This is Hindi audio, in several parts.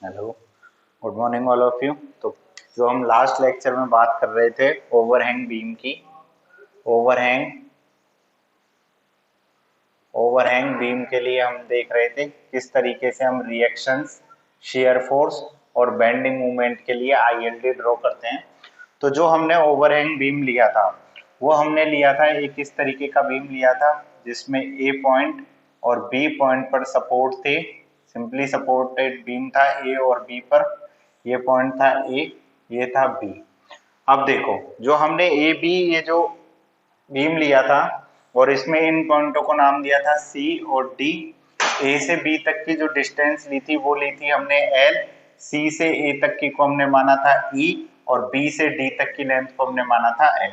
Hello, good morning all of you. तो जो हम लास्ट लेक्चर में बात कर रहे थे ओवरहैंग बीम की, ओवरहैंग ओवरहैंग बीम के लिए हम देख रहे थे किस तरीके से हम रिएक्शंस, शेयर फोर्स और बेंडिंग मूवमेंट के लिए आईएलडी ड्रॉ करते हैं। तो जो हमने ओवरहैंग बीम लिया था वो हमने लिया था एक इस तरीके का बीम लिया था जिसमें ए पॉइंट और बी पॉइंट पर सपोर्ट थे। सिंपली सपोर्टेड बीम था ए और बी पर। ये पॉइंट था ए, ये था बी। अब देखो, जो हमने ए बी ये जो बीम लिया था और इसमें इन पॉइंटों को नाम दिया था सी और डी। ए से बी तक की जो डिस्टेंस ली थी वो ली थी हमने एल। सी से ए तक की को हमने माना था ई और बी से डी तक की लेंथ को हमने माना था एल।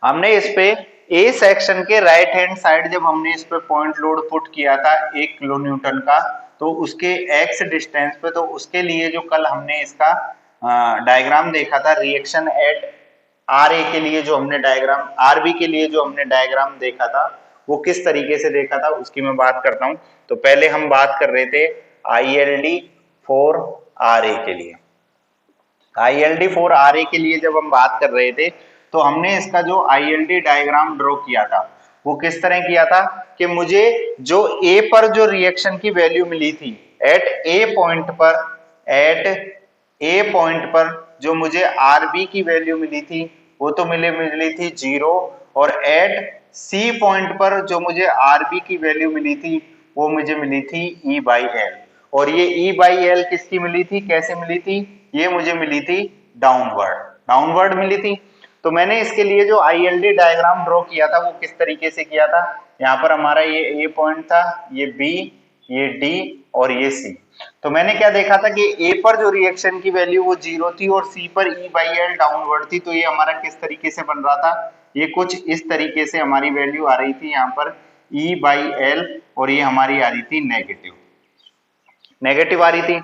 हमने इस पे ए सेक्शन के राइट हैंड साइड जब हमने इस पे पॉइंट लोड पुट किया था 1 किलो न्यूटन का, तो उसके एक्स डिस्टेंस पे, तो उसके लिए जो कल हमने इसका डायग्राम देखा था रिएक्शन एट आर ए के लिए, जो हमने डायग्राम आर बी के लिए जो हमने डायग्राम देखा था वो किस तरीके से देखा था उसकी मैं बात करता हूं। तो पहले हम बात कर रहे थे ILD फॉर आर ए के लिए। ILD फॉर आर ए के लिए जब हम बात कर रहे थे तो हमने इसका जो ILD डायग्राम ड्रॉ किया था वो किस तरह किया था कि मुझे जो ए पर जो रिएक्शन की वैल्यू मिली थी एट ए पॉइंट पर, एट ए पॉइंट पर जो मुझे आर बी की वैल्यू मिली थी वो तो मिली थी 0, और एट सी पॉइंट पर जो मुझे आर बी की वैल्यू मिली थी वो मुझे मिली थी ई बाई एल। और ये ई बाई एल किसकी मिली थी, कैसे मिली थी, ये मुझे मिली थी डाउनवर्ड, डाउनवर्ड मिली थी। तो मैंने इसके लिए जो ILD डायग्राम ड्रॉ किया था वो किस तरीके से किया था, यहाँ पर हमारा ये ए पॉइंट था, ये बी, ये डी और ये सी। तो मैंने क्या देखा था कि ए पर जो रिएक्शन की वैल्यू वो 0 थी और सी पर ई बाई एल डाउनवर्ड थी। तो ये हमारा किस तरीके से बन रहा था, ये कुछ इस तरीके से हमारी वैल्यू आ रही थी यहाँ पर ई बाई एल, और ये हमारी आ रही थी नेगेटिव, नेगेटिव आ रही थी।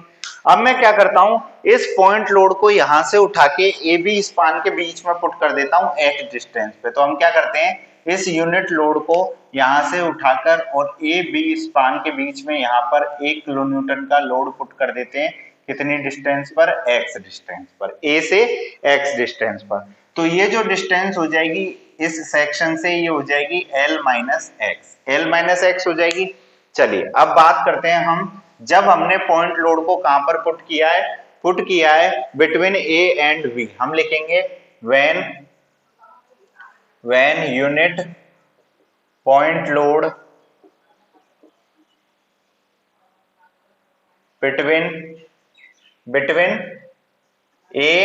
अब मैं क्या करता हूं, इस पॉइंट लोड को यहां से उठा के ए बी स्पान के बीच में पुट कर देता हूं एक्स डिस्टेंस पे। तो हम क्या करते हैं, इस यूनिट लोड को यहां से उठाकर और ए बी स्पान के बीच में यहां पर 1 किलो न्यूटन का लोड पुट कर देते हैं। कितनी डिस्टेंस पर, एक्स डिस्टेंस पर, ए से एक्स डिस्टेंस पर। तो ये जो डिस्टेंस हो जाएगी इस सेक्शन से, ये हो जाएगी L minus x, L minus x हो जाएगी। चलिए अब बात करते हैं हम, जब हमने पॉइंट लोड को कहां पर पुट किया है बिटवीन ए एंड बी, हम लिखेंगे when unit point load between A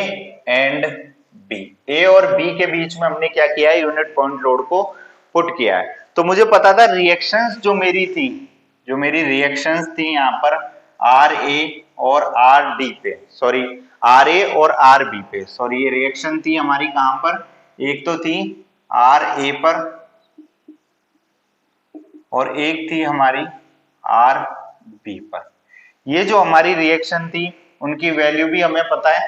and B, A और बी के बीच में हमने क्या किया है, यूनिट पॉइंट लोड को पुट किया है। तो मुझे पता था रिएक्शंस जो मेरी थी, जो मेरी रिएक्शंस थी यहाँ पर आर ए और आर डी पे, सॉरी आर ए और आर बी पे, सॉरी ये रिएक्शन थी हमारी कहां पर, एक तो थी आर ए पर और एक थी हमारी आर बी पर। ये जो हमारी रिएक्शन थी उनकी वैल्यू भी हमें पता है,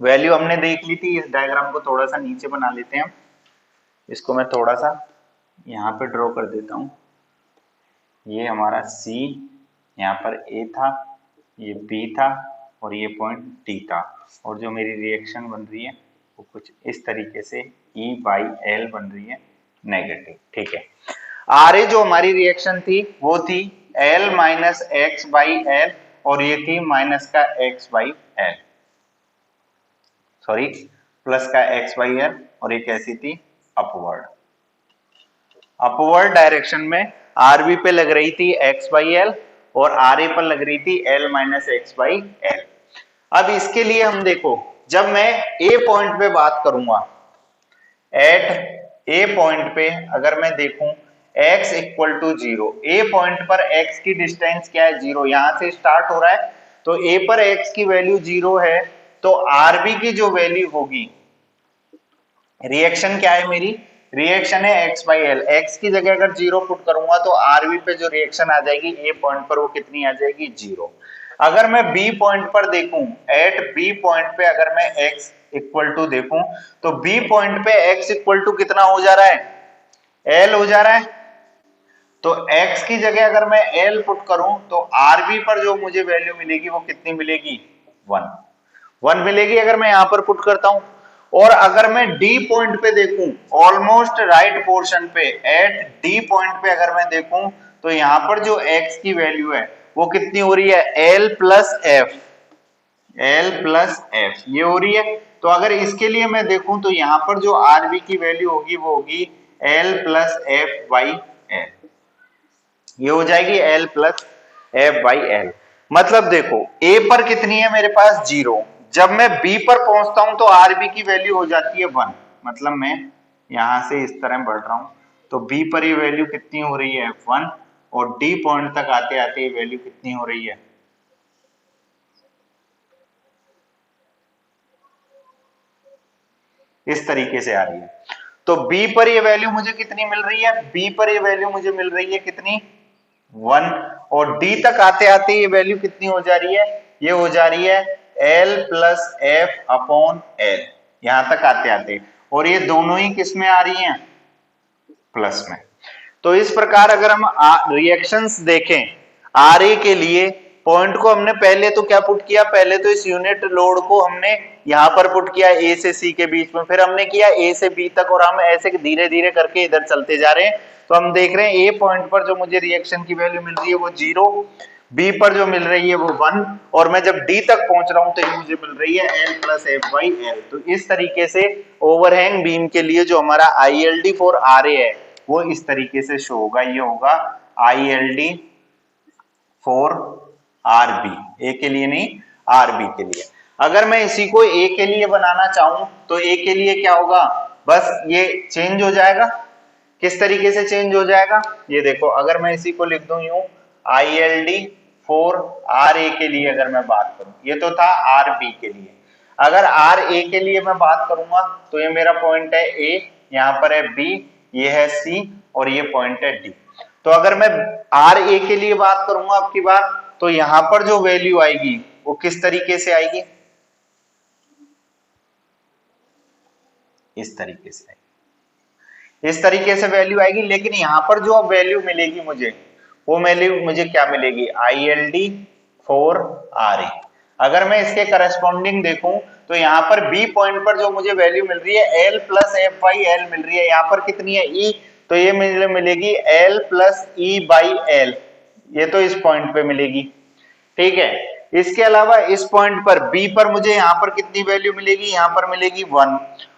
वैल्यू हमने देख ली थी। इस डायग्राम को थोड़ा सा नीचे बना लेते हैं, इसको मैं थोड़ा सा यहाँ पे ड्रॉ कर देता हूँ। ये हमारा C यहाँ पर A था, ये B था और ये पॉइंट D था, और जो मेरी रिएक्शन बन रही है वो कुछ इस तरीके से E बाई L बन रही है, नेगेटिव। ठीक है, RA जो हमारी रिएक्शन थी वो थी L minus x by L, और ये थी माइनस का x by L, sorry plus का x बाई एल, और ये कैसी थी, अपवर्ड, अपवर्ड डायरेक्शन में आरबी पे लग रही थी x बाई एल और आर ए पर लग रही थी l minus x by L. अब इसके लिए हम देखो, जब मैं ए पॉइंट पे बात करूंगा, एट ए पॉइंट पे अगर मैं देखूं x equal to 0, A point पर x की डिस्टेंस क्या है, 0, यहां से स्टार्ट हो रहा है। तो a पर x की वैल्यू 0 है, तो आरबी की जो वैल्यू होगी, रिएक्शन क्या है मेरी, रिएक्शन है x बाई एल, एक्स की जगह अगर 0 पुट करूंगा तो आरबी पे जो रिएक्शन आ जाएगी ए पॉइंट पर वो कितनी आ जाएगी, 0। अगर मैं बी पॉइंट पर देखूं, एट बी पॉइंट पे अगर मैं x इक्वल टू देखूं तो बी पॉइंट पे x इक्वल टू कितना हो जा रहा है, l हो जा रहा है। तो x की जगह अगर मैं L पुट करूं तो RB पर जो मुझे वैल्यू मिलेगी वो कितनी मिलेगी, 1 मिलेगी अगर मैं यहां पर पुट करता हूं। और अगर मैं D पॉइंट पे देखूं, ऑलमोस्ट राइट पोर्शन पे एट D पॉइंट पे अगर मैं देखूं तो यहां पर जो x की वैल्यू है वो कितनी हो रही है, L प्लस एफ, ये हो रही है। तो अगर इसके लिए मैं देखूं तो यहां पर जो RB की वैल्यू होगी वो होगी L plus F by L, ये हो जाएगी L plus F by L. मतलब देखो A पर कितनी है मेरे पास, 0। जब मैं B पर पहुंचता हूं तो RB की वैल्यू हो जाती है 1। मतलब मैं यहां से इस तरह बढ़ रहा हूं तो B पर ये वैल्यू कितनी हो रही है, 1। और D पॉइंट तक आते आते ये वैल्यू कितनी हो रही है, इस तरीके से आ रही है। तो B पर ये वैल्यू मुझे कितनी मिल रही है, B पर ये वैल्यू मुझे मिल रही है कितनी, 1। और D तक आते आते ये वैल्यू कितनी हो जा रही है, ये हो जा रही है L plus F upon L, यहां तक आते आते। और ये दोनों ही किस में आ रही हैं, प्लस में। तो इस प्रकार अगर हम रिएक्शंस देखें RA के लिए, पॉइंट को हमने पहले तो क्या पुट किया, पहले तो इस यूनिट लोड को हमने यहां पर पुट किया A से C के बीच में, फिर हमने किया A से B तक, और हम ऐसे धीरे धीरे करके इधर चलते जा रहे हैं। तो हम देख रहे हैं A पॉइंट पर जो मुझे रिएक्शन की वैल्यू मिल रही है वो 0, B पर जो मिल रही है वो 1, और मैं जब D तक पहुंच रहा हूं तो ये मुझे मिल रही है L plus F by L. तो इस तरीके से ओवरहैंग बीम के लिए जो हमारा ILD फॉर RA है वो इस तरीके से शो होगा, ये होगा ILD फॉर RB, A के लिए नहीं RB के लिए। अगर मैं इसी को A के लिए बनाना चाहूं तो A के लिए क्या होगा, बस ये चेंज हो जाएगा। किस तरीके से चेंज हो जाएगा, ये देखो अगर मैं इसी को लिख दूं यूं, ILD फॉर RA के लिए अगर मैं बात करूं, ये तो था RB के लिए। अगर RA के लिए मैं बात करूंगा तो ये मेरा पॉइंट है A, यहां पर है B, ये है C, और ये पॉइंट है D। तो अगर मैं RA के लिए बात करूंगा अब की बार, तो यहां पर जो वैल्यू आएगी वो किस तरीके से आएगी, इस तरीके से आएगी, इस तरीके से वैल्यू आएगी। लेकिन यहां पर जो अब वैल्यू मिलेगी मुझे, वो वैल्यू मुझे क्या मिलेगी, ILD फॉर RA। अगर मैं इसके करस्पॉन्डिंग देखूं तो यहां पर B पॉइंट पर जो मुझे वैल्यू मिल रही है L plus F by L मिल रही है, यहां पर कितनी है E, तो ये मुझे मिलेगी L plus E by L, ये तो इस पॉइंट पे मिलेगी, ठीक है। इसके अलावा इस पॉइंट पर B पर मुझे यहां पर कितनी वैल्यू मिलेगी, यहां पर मिलेगी 1,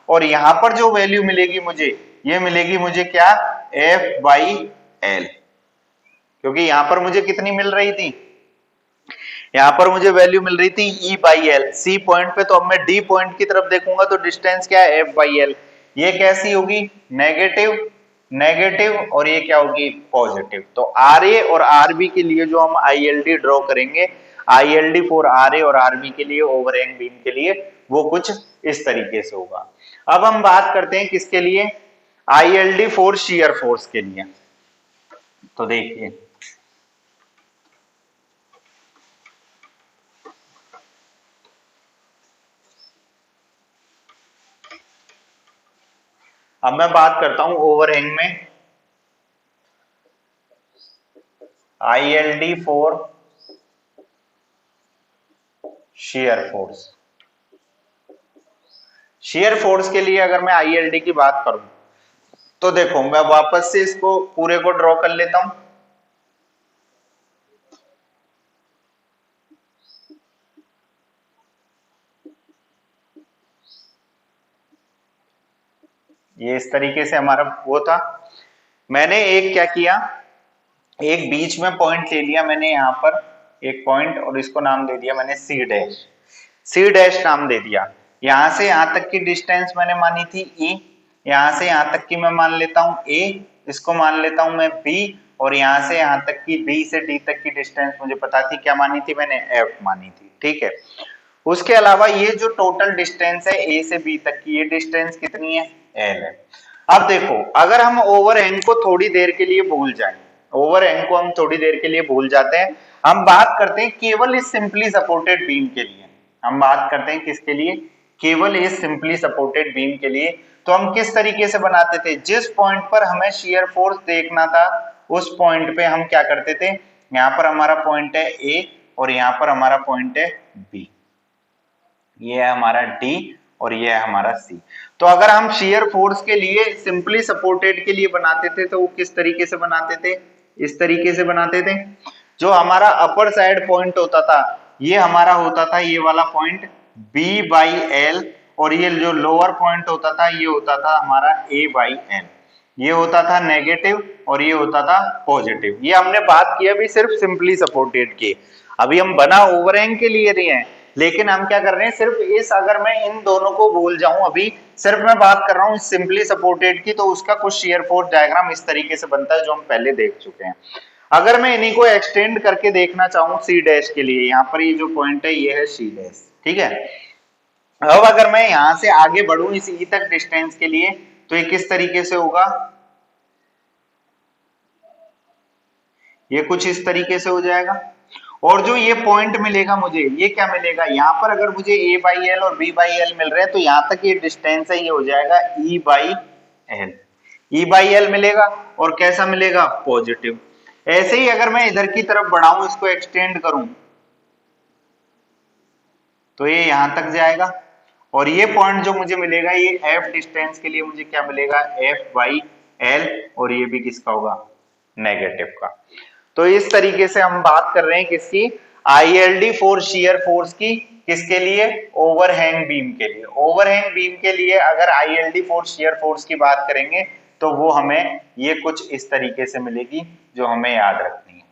और यहां पर जो वैल्यू मिलेगी मुझे, ये मिलेगी मुझे क्या, F बाई एल, क्योंकि यहां पर मुझे कितनी मिल रही थी, यहां पर मुझे वैल्यू मिल रही थी E by L C point पे। तो अब मैं D पॉइंट की तरफ देखूंगा तो डिस्टेंस क्या है, F बाई एल। ये कैसी होगी, नेगेटिव नेगेटिव, और ये क्या होगी, पॉजिटिव। तो RA और RB के लिए जो हम ILD ड्रॉ करेंगे, ILD फॉर RA और RB के लिए, ओवरहैंग बीम के लिए, वो कुछ इस तरीके से होगा। अब हम बात करते हैं किसके लिए, ILD फॉर शियर फोर्स के लिए। तो देखिए अब मैं बात करता हूं ओवरहैंग में, ILD for shear force. Shear force के लिए अगर मैं ILD की बात करूं तो देखो मैं वापस से इसको पूरे को ड्रॉ कर लेता हूं। ये इस तरीके से हमारा वो था। मैंने एक क्या किया, एक बीच में पॉइंट ले लिया मैंने यहां पर एक पॉइंट, और इसको नाम दे दिया मैंने C डैश, C डैश नाम दे दिया। यहां से यहां तक की डिस्टेंस मैंने मानी थी E, यहां से यहां तक की मैं मान लेता हूं A, इसको मान लेता हूं मैं B, और यहां से यहां तक की B से D तक की डिस्टेंस मुझे पता थी, क्या मानी थी मैंने, F मानी थी, ठीक है। उसके अलावा ये जो टोटल डिस्टेंस है A से B तक की, ये डिस्टेंस कितनी है, L है। अब देखो अगर हम ओवरहैंग को थोड़ी देर के लिए भूल जाएं, ओवरहैंग को हम थोड़ी देर के लिए भूल जाते हैं, हम बात करते हैं केवल इस सिंपली सपोर्टेड बीम के लिए, हम बात करते हैं किसके लिए, केवल इस सिंपली सपोर्टेड बीम के लिए। तो हम किस तरीके से बनाते थे, जिस पॉइंट पर हमें शियर फोर्स देखना था उस पॉइंट पे हम क्या करते थे, यहाँ पर हमारा पॉइंट है ए और यहाँ पर हमारा पॉइंट है बी, ये है हमारा डी और ये है हमारा सी। तो अगर हम शियर फोर्स के लिए सिंपली सपोर्टेड के लिए बनाते थे तो वो किस तरीके से बनाते थे, इस तरीके से बनाते थे। जो हमारा अपर साइड पॉइंट होता था ये हमारा होता था ये वाला पॉइंट बी बाई एल, और ये जो लोअर पॉइंट होता था ये होता था हमारा ए बाई एल। ये होता था नेगेटिव और ये होता था पॉजिटिव। ये हमने बात की अभी सिर्फ सिंपली सपोर्टेड की, अभी हम बना ओवरहैंग के लिए रहे हैं, लेकिन हम क्या कर रहे हैं सिर्फ इस, अगर मैं इन दोनों को भूल जाऊं, अभी सिर्फ मैं बात कर रहा हूं सिंपली सपोर्टेड की, तो उसका कुछ शियर फोर्स डायग्राम इस तरीके से बनता है जो हम पहले देख चुके हैं। अगर मैं इन्हीं को एक्सटेंड करके देखना चाहूं सी डैश के लिए, यहाँ पर ये जो पॉइंट है ये है सी डैश, ठीक है। अब अगर मैं यहां से आगे बढ़ूं इस ई तक डिस्टेंस के लिए तो ये किस तरीके से होगा, ये कुछ इस तरीके से हो जाएगा। और जो ये पॉइंट मिलेगा मुझे, ये क्या मिलेगा, यहाँ पर अगर मुझे ए बाई एल और बी बाई एल मिल रहे हैं तो यहाँ तक ये डिस्टेंस है ये हो जाएगा E by L, E by L मिलेगा और कैसा मिलेगा, पॉजिटिव। ऐसे ही अगर मैं इधर की तरफ बढ़ाऊं, इसको एक्सटेंड करूं तो ये यहां तक जाएगा, और ये पॉइंट जो मुझे मिलेगा ये एफ डिस्टेंस के लिए मुझे क्या मिलेगा, एफ बाई एल, और ये भी किसका होगा, नेगेटिव का। तो इस तरीके से हम बात कर रहे हैं किसकी, आईएलडी फॉर शियर फोर्स की, किसके लिए, ओवरहैंग बीम के लिए। ओवरहैंग बीम के लिए अगर आईएलडी फॉर शियर फोर्स की बात करेंगे तो वो हमें ये कुछ इस तरीके से मिलेगी जो हमें याद रखनी है,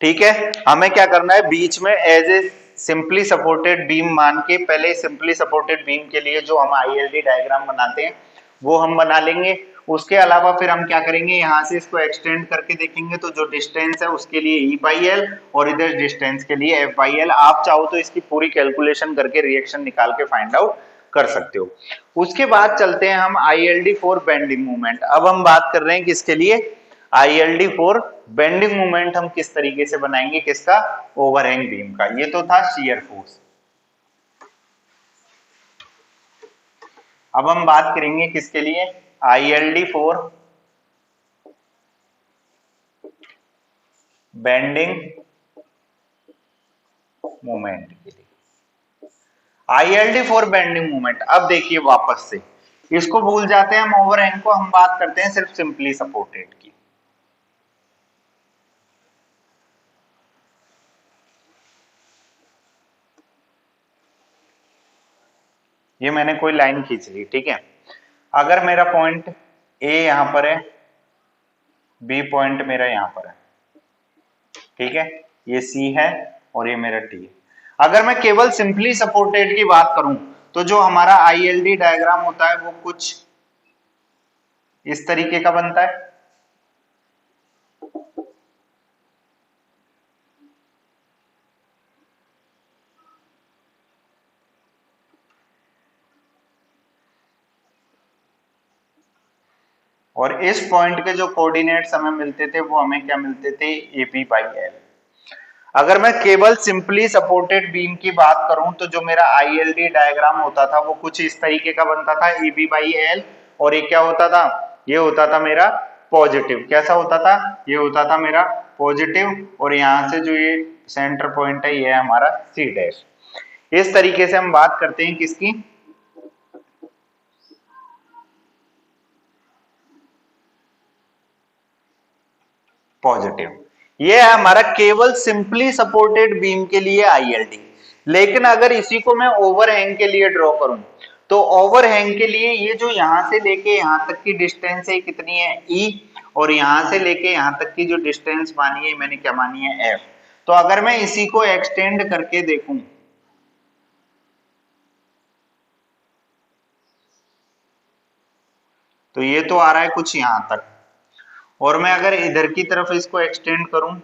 ठीक है। हमें क्या करना है, बीच में as a simply supported beam मान के, पहले सिंपली सपोर्टेड बीम के लिए जो हम आईएलडी डायग्राम बनाते हैं वो हम बना लेंगे। उसके अलावा फिर हम क्या करेंगे, यहाँ से इसको एक्सटेंड करके देखेंगे तो जो डिस्टेंस है उसके लिए ई बाई एल और इधर डिस्टेंस के लिए एफ बाई एल। आप चाहो तो इसकी पूरी कैलकुलेशन करके रिएक्शन निकाल के फाइंड आउट कर सकते हो। उसके बाद चलते हैं हम आईएलडी फॉर बेंडिंग मूवमेंट। अब हम बात कर रहे हैं किसके लिए, आईएलडी फॉर बेंडिंग मूवमेंट हम किस तरीके से बनाएंगे, किसका, ओवरहैंग बीम का। ये तो था शियर फोर्स। अब हम बात करेंगे किसके लिए, आईएलडी फॉर बेंडिंग मूवमेंट के लिए। आईएलडी फॉर बेंडिंग मूवमेंट, अब देखिए वापस से इसको भूल जाते हैं हम, ओवरहैंग को हम बात करते हैं सिर्फ सिंपली सपोर्टेड की। ये मैंने कोई लाइन खींच ली, ठीक है। अगर मेरा पॉइंट ए यहां पर है, बी पॉइंट मेरा यहां पर है, ठीक है, ये सी है और ये मेरा टी है। अगर मैं केवल सिंपली सपोर्टेड की बात करूं तो जो हमारा आईएलडी डायग्राम होता है वो कुछ इस तरीके का बनता है। और इस पॉइंट के जो कोऑर्डिनेट्स हमें मिलते थे वो हमें क्या मिलते थे, ए बी बाई एल। अगर मैं केवल सिंपली सपोर्टेड बीम की बात करूं तो जो मेरा आईएलडी डायग्राम होता था वो कुछ इस तरीके का बनता था, ए बी बाई एल, और ये क्या होता था, ये होता था मेरा पॉजिटिव। कैसा होता था, ये होता था मेरा पॉजिटिव, और यहां से जो ये सेंटर पॉइंट है ये है हमारा सी डैश। इस तरीके से हम बात करते हैं किसकी, पॉजिटिव। ये है हमारा केवल सिंपली सपोर्टेड बीम के लिए आईएलडी। लेकिन अगर इसी को मैं ओवरहैंग के लिए ड्रॉ करूं तो ओवरहैंग के लिए ये जो यहां से लेके यहां तक की डिस्टेंस है कितनी है, ई, और यहां से लेके यहां तक की जो डिस्टेंस मानी है मैंने क्या मानी है, एफ। तो अगर मैं इसी को एक्सटेंड करके देखूं तो ये तो आ रहा है कुछ यहां तक, और मैं अगर इधर की तरफ इसको एक्सटेंड करूं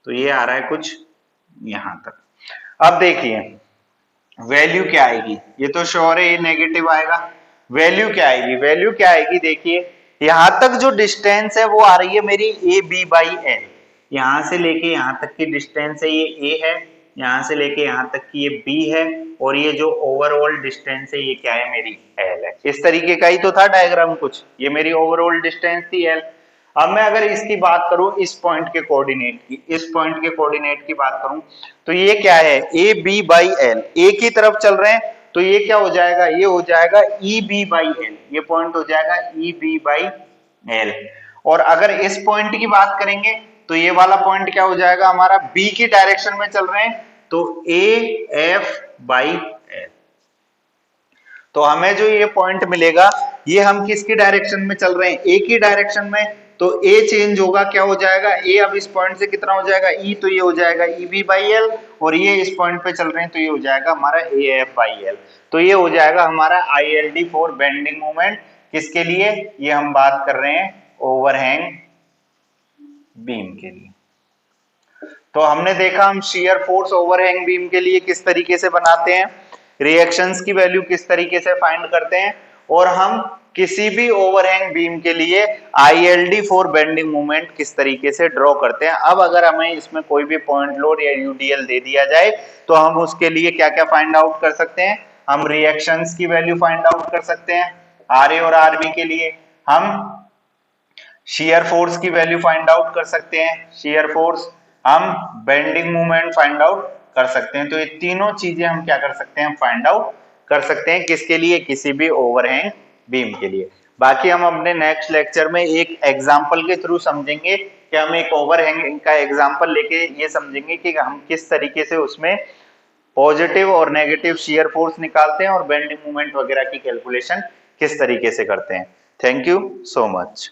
तो ये आ रहा है कुछ यहां तक। अब देखिए वैल्यू क्या आएगी, ये तो श्योर है ये नेगेटिव आएगा। वैल्यू क्या आएगी, वैल्यू क्या आएगी, देखिए यहां तक जो डिस्टेंस है वो आ रही है मेरी ए बी बाई एल। यहां से लेके यहां तक की डिस्टेंस है ये ए है, यहाँ से लेके यहाँ तक की ये बी है और ये जो ओवरऑल डिस्टेंस है ये क्या है, मेरी एल है। इस तरीके का ही तो था डायग्राम कुछ, ये मेरी ओवरऑल डिस्टेंस थी एल। अब मैं अगर इसकी बात करूं इस पॉइंट के कोऑर्डिनेट की, इस पॉइंट के कोऑर्डिनेट की बात करूं तो ये क्या है, ए बी बाई एल, एक ही तरफ चल रहे हैं तो ये क्या हो जाएगा, ये हो जाएगा ई बी बाई एल, ये पॉइंट हो जाएगा ई बी बाई एल। और अगर इस पॉइंट की बात करेंगे तो ये वाला पॉइंट क्या हो जाएगा हमारा, बी की डायरेक्शन में चल रहे हैं तो ए एफ बाई एल। तो हमें जो ये पॉइंट मिलेगा ये हम किसकी डायरेक्शन में चल रहे हैं, ए की डायरेक्शन में, तो ए चेंज होगा, क्या हो जाएगा, ए अब इस पॉइंट से कितना हो जाएगा ई, तो ये हो जाएगा ई बी बाई एल, और ये इस पॉइंट पे चल रहे हैं तो ये हो जाएगा हमारा ए एफ बाई एल। तो ये हो जाएगा हमारा I L D for bending moment, किसके लिए, ये हम बात कर रहे हैं ओवरहैंग बीम के लिए। तो हमने देखा हम शियर फोर्स ओवरहैंग बीम के लिए किस तरीके से बनाते हैं, रिएक्शंस की वैल्यू किस तरीके से फाइंड करते हैं, और हम किसी भी ओवरहैंग बीम के लिए आईएलडी फॉर बेंडिंग मोमेंट किस तरीके से ड्रॉ करते हैं। अब अगर हमें इसमें कोई भी पॉइंट लोड या यूडीएल दे दिया जाए तो हम उसके लिए क्या क्या फाइंड आउट कर सकते हैं, हम रिएक्शंस की वैल्यू फाइंड आउट कर सकते हैं आरए और आरबी के लिए, हम शियर फोर्स की वैल्यू फाइंड आउट कर सकते हैं, शियर फोर्स, हम बेंडिंग मोमेंट फाइंड आउट कर सकते हैं। तो ये तीनों चीजें हम क्या कर सकते हैं, फाइंड आउट कर सकते हैं, किसके लिए, किसी भी ओवरहैंग बीम के लिए। बाकी हम अपने नेक्स्ट लेक्चर में एक एग्जांपल के थ्रू समझेंगे कि हम एक ओवरहैंग का एग्जांपल लेके ये समझेंगे कि हम किस तरीके से उसमें पॉजिटिव और नेगेटिव शियर फोर्स निकालते हैं और बेंडिंग मोमेंट वगैरह की कैलकुलेशन किस तरीके से करते हैं। Thank you so much.